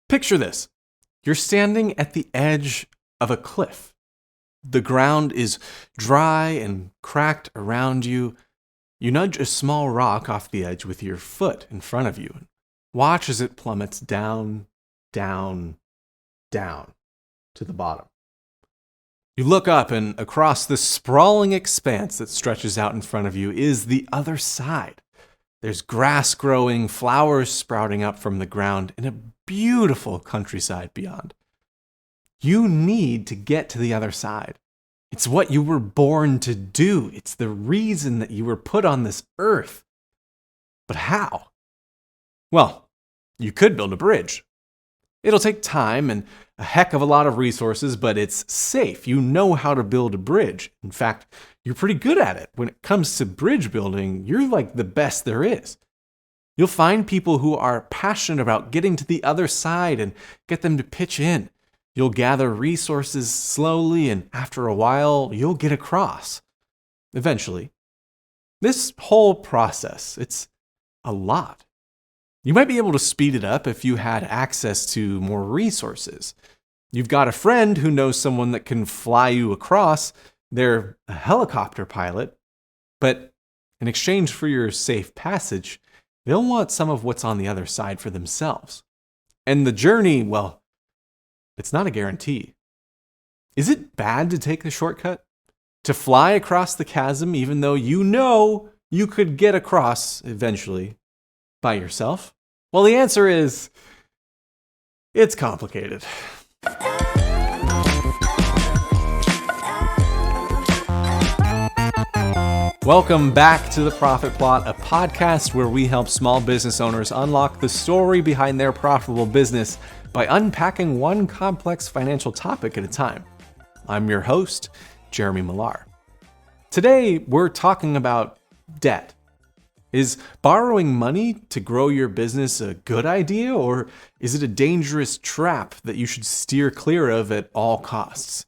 Picture this. You're standing at the edge of a cliff. The ground is dry and cracked around you. You nudge a small rock off the edge with your foot in front of you and watch as it plummets down, down, down to the bottom. You look up, and across the sprawling expanse that stretches out in front of you is the other side. There's grass growing, flowers sprouting up from the ground, and a beautiful countryside beyond. You need to get to the other side. It's what you were born to do. It's the reason that you were put on this earth. But how? Well, you could build a bridge. It'll take time and a heck of a lot of resources, but it's safe. You know how to build a bridge. In fact, you're pretty good at it. When it comes to bridge building, you're like the best there is. You'll find people who are passionate about getting to the other side and get them to pitch in. You'll gather resources slowly, and after a while, you'll get across. Eventually. This whole process, it's a lot. You might be able to speed it up if you had access to more resources. You've got a friend who knows someone that can fly you across. They're a helicopter pilot, but in exchange for your safe passage, they'll want some of what's on the other side for themselves. And the journey, well, it's not a guarantee. Is it bad to take the shortcut? To fly across the chasm even though you know you could get across eventually by yourself? Well, the answer is, it's complicated. Welcome back to The Profit Plot, a podcast where we help small business owners unlock the story behind their profitable business by unpacking one complex financial topic at a time. I'm your host, Jeremy Millar. Today, we're talking about debt. Is borrowing money to grow your business a good idea, or is it a dangerous trap that you should steer clear of at all costs?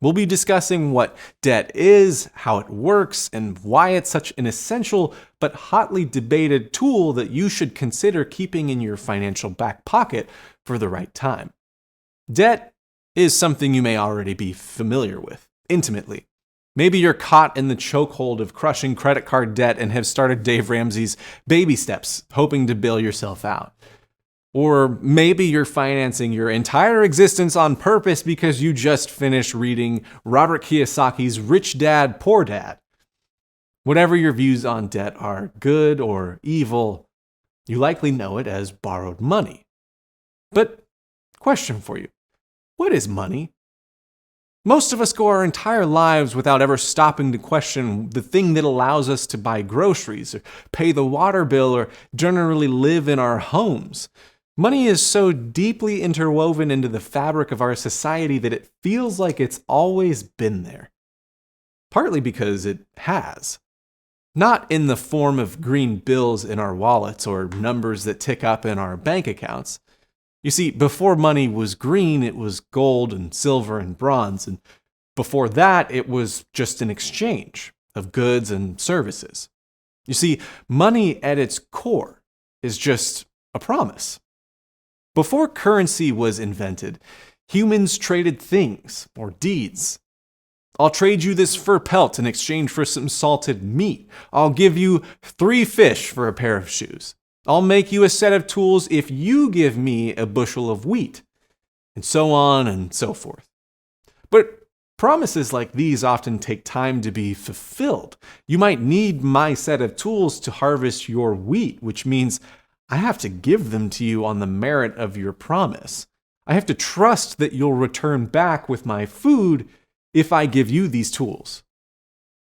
We'll be discussing what debt is, how it works, and why it's such an essential but hotly debated tool that you should consider keeping in your financial back pocket for the right time. Debt is something you may already be familiar with, intimately. Maybe you're caught in the chokehold of crushing credit card debt and have started Dave Ramsey's baby steps, hoping to bail yourself out. Or maybe you're financing your entire existence on purpose because you just finished reading Robert Kiyosaki's Rich Dad, Poor Dad. Whatever your views on debt are, good or evil, you likely know it as borrowed money. But, question for you, what is money? Most of us go our entire lives without ever stopping to question the thing that allows us to buy groceries or pay the water bill or generally live in our homes. Money is so deeply interwoven into the fabric of our society that it feels like it's always been there. Partly because it has. Not in the form of green bills in our wallets or numbers that tick up in our bank accounts. You see, before money was green, it was gold and silver and bronze, and before that, it was just an exchange of goods and services. You see, money at its core is just a promise. Before currency was invented, humans traded things or deeds. I'll trade you this fur pelt in exchange for some salted meat. I'll give you 3 fish for a pair of shoes. I'll make you a set of tools if you give me a bushel of wheat, and so on and so forth. But promises like these often take time to be fulfilled. You might need my set of tools to harvest your wheat, which means I have to give them to you on the merit of your promise. I have to trust that you'll return back with my food if I give you these tools.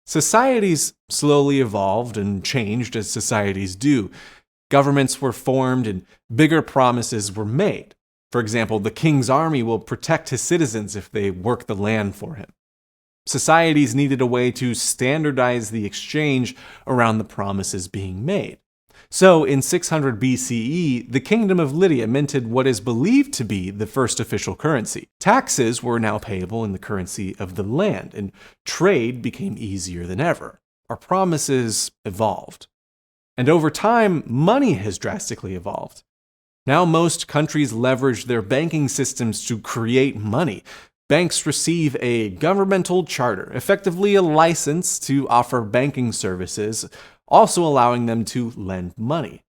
Societies slowly evolved and changed as societies do. Governments were formed and bigger promises were made. For example, the king's army will protect his citizens if they work the land for him. Societies needed a way to standardize the exchange around the promises being made. So, in 600 BCE, the Kingdom of Lydia minted what is believed to be the first official currency. Taxes were now payable in the currency of the land, and trade became easier than ever. Our promises evolved. And over time, money has drastically evolved. Now, most countries leverage their banking systems to create money. Banks receive a governmental charter, effectively a license to offer banking services, also allowing them to lend money.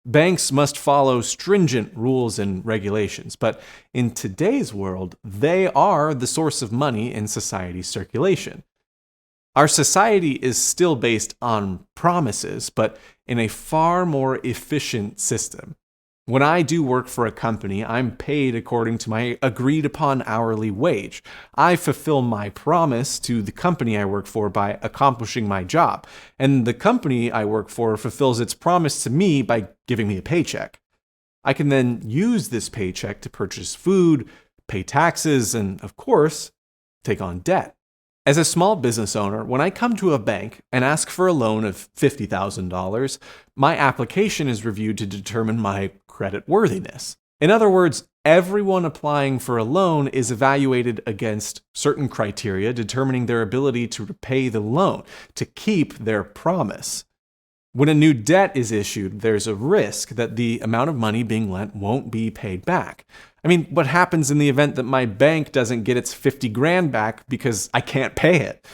Banks must follow stringent rules and regulations, but in today's world, they are the source of money in society's circulation. Our society is still based on promises, but in a far more efficient system. When I do work for a company, I'm paid according to my agreed upon hourly wage. I fulfill my promise to the company I work for by accomplishing my job, and the company I work for fulfills its promise to me by giving me a paycheck. I can then use this paycheck to purchase food, pay taxes, and, of course, take on debt. As a small business owner, when I come to a bank and ask for a loan of $50,000, my application is reviewed to determine my credit worthiness. In other words, everyone applying for a loan is evaluated against certain criteria determining their ability to repay the loan, to keep their promise. When a new debt is issued, there's a risk that the amount of money being lent won't be paid back. I mean, what happens in the event that my bank doesn't get its 50 grand back because I can't pay it?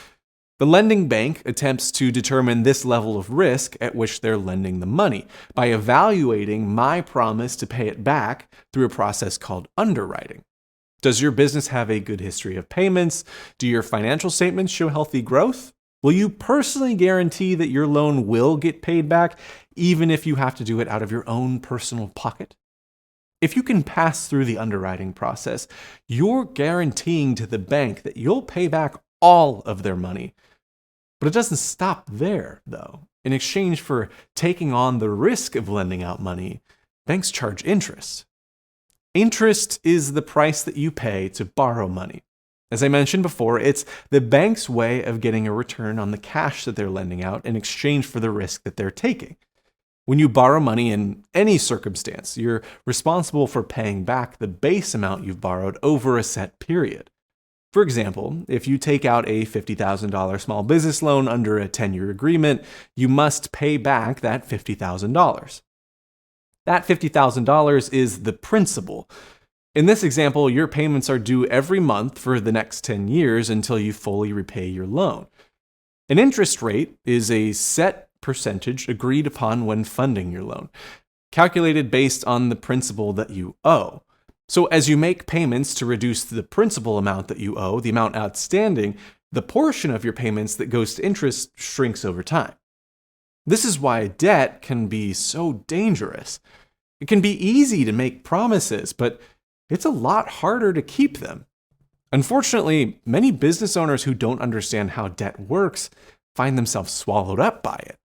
The lending bank attempts to determine this level of risk at which they're lending the money by evaluating my promise to pay it back through a process called underwriting. Does your business have a good history of payments? Do your financial statements show healthy growth? Will you personally guarantee that your loan will get paid back, even if you have to do it out of your own personal pocket? If you can pass through the underwriting process, you're guaranteeing to the bank that you'll pay back all of their money. But it doesn't stop there, though. In exchange for taking on the risk of lending out money, banks charge interest. Interest is the price that you pay to borrow money. As I mentioned before, it's the bank's way of getting a return on the cash that they're lending out in exchange for the risk that they're taking. When you borrow money in any circumstance, you're responsible for paying back the base amount you've borrowed over a set period. For example, if you take out a $50,000 small business loan under a 10-year agreement, you must pay back that $50,000. That $50,000 is the principal. In this example, your payments are due every month for the next 10 years until you fully repay your loan. An interest rate is a set percentage agreed upon when funding your loan, calculated based on the principal that you owe. So as you make payments to reduce the principal amount that you owe, the amount outstanding, the portion of your payments that goes to interest shrinks over time. This is why debt can be so dangerous. It can be easy to make promises, but it's a lot harder to keep them. Unfortunately, many business owners who don't understand how debt works find themselves swallowed up by it.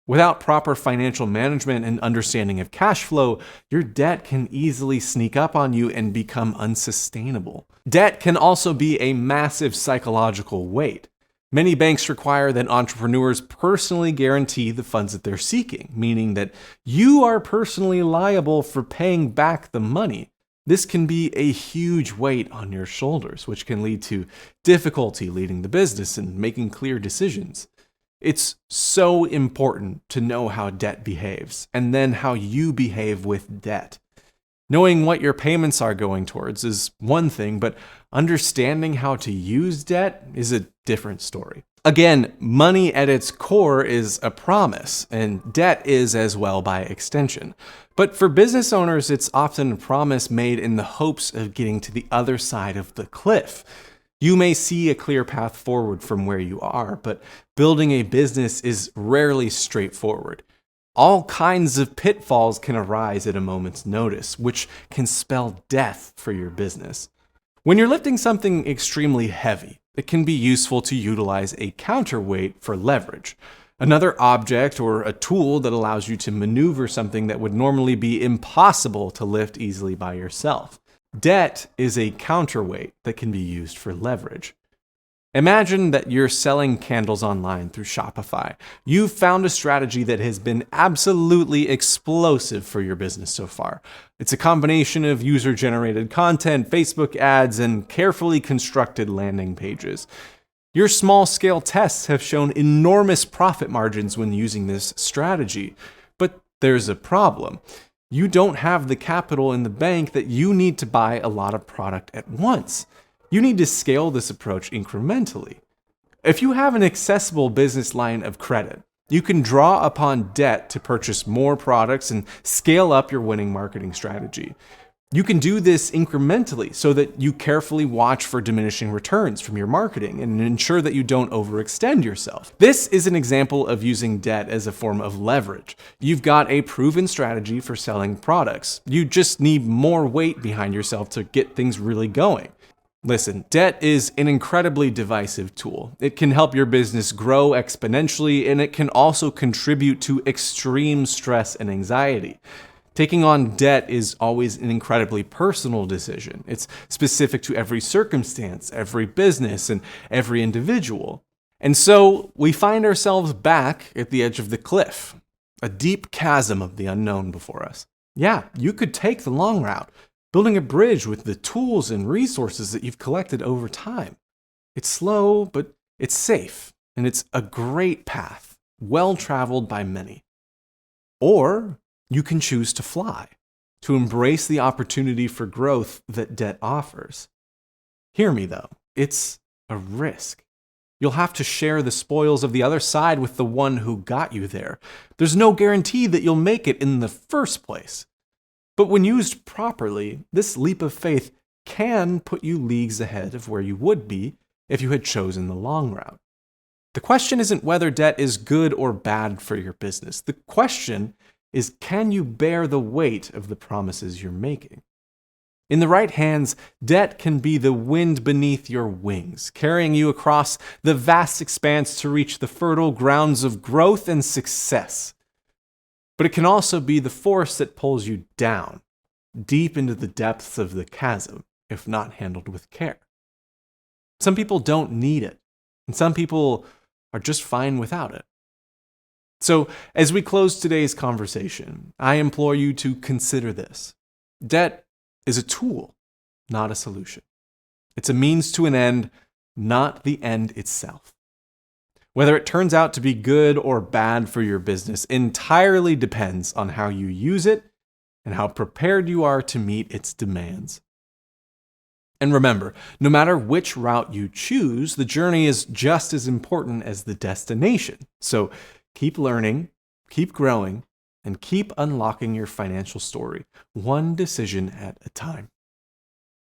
Without proper financial management and understanding of cash flow, your debt can easily sneak up on you and become unsustainable. Debt can also be a massive psychological weight. Many banks require that entrepreneurs personally guarantee the funds that they're seeking, meaning that you are personally liable for paying back the money. This can be a huge weight on your shoulders, which can lead to difficulty leading the business and making clear decisions. It's so important to know how debt behaves, and then how you behave with debt. Knowing what your payments are going towards is one thing, but understanding how to use debt is a different story. Again, money at its core is a promise, and debt is as well by extension. But for business owners, it's often a promise made in the hopes of getting to the other side of the cliff. You may see a clear path forward from where you are, but building a business is rarely straightforward. All kinds of pitfalls can arise at a moment's notice, which can spell death for your business. When you're lifting something extremely heavy, it can be useful to utilize a counterweight for leverage, another object or a tool that allows you to maneuver something that would normally be impossible to lift easily by yourself. Debt is a counterweight that can be used for leverage. Imagine that you're selling candles online through Shopify. You've found a strategy that has been absolutely explosive for your business so far. It's a combination of user-generated content, Facebook ads, and carefully constructed landing pages. Your small-scale tests have shown enormous profit margins when using this strategy. But there's a problem. you don't have the capital in the bank that you need to buy a lot of product at once. You need to scale this approach incrementally. If you have an accessible business line of credit, you can draw upon debt to purchase more products and scale up your winning marketing strategy. You can do this incrementally so that you carefully watch for diminishing returns from your marketing and ensure that you don't overextend yourself. This is an example of using debt as a form of leverage. You've got a proven strategy for selling products. You just need more weight behind yourself to get things really going. Listen, debt is an incredibly divisive tool. It can help your business grow exponentially, and it can also contribute to extreme stress and anxiety. Taking on debt is always an incredibly personal decision. It's specific to every circumstance, every business, and every individual. And so we find ourselves back at the edge of the cliff, a deep chasm of the unknown before us. Yeah, you could take the long route, building a bridge with the tools and resources that you've collected over time. It's slow, but it's safe, and it's a great path, well traveled by many. Or you can choose to fly, to embrace the opportunity for growth that debt offers. Hear me though, it's a risk. You'll have to share the spoils of the other side with the one who got you there. There's no guarantee that you'll make it in the first place. But when used properly, this leap of faith can put you leagues ahead of where you would be if you had chosen the long route. The question isn't whether debt is good or bad for your business. The question is, can you bear the weight of the promises you're making? In the right hands, debt can be the wind beneath your wings, carrying you across the vast expanse to reach the fertile grounds of growth and success. But it can also be the force that pulls you down, deep into the depths of the chasm, if not handled with care. Some people don't need it, and some people are just fine without it. So, as we close today's conversation, I implore you to consider this. Debt is a tool, not a solution. It's a means to an end, not the end itself. Whether it turns out to be good or bad for your business entirely depends on how you use it and how prepared you are to meet its demands. And remember, no matter which route you choose, the journey is just as important as the destination. So keep learning, keep growing, and keep unlocking your financial story, one decision at a time.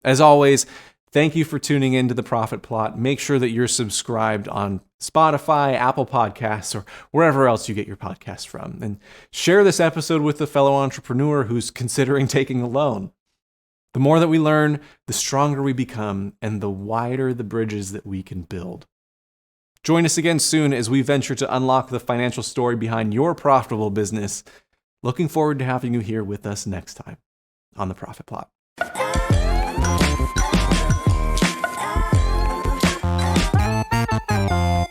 As always, thank you for tuning in to The Profit Plot. Make sure that you're subscribed on Spotify, Apple Podcasts, or wherever else you get your podcasts from. And share this episode with a fellow entrepreneur who's considering taking a loan. The more that we learn, the stronger we become, and the wider the bridges that we can build. Join us again soon as we venture to unlock the financial story behind your profitable business. Looking forward to having you here with us next time on The Profit Plot.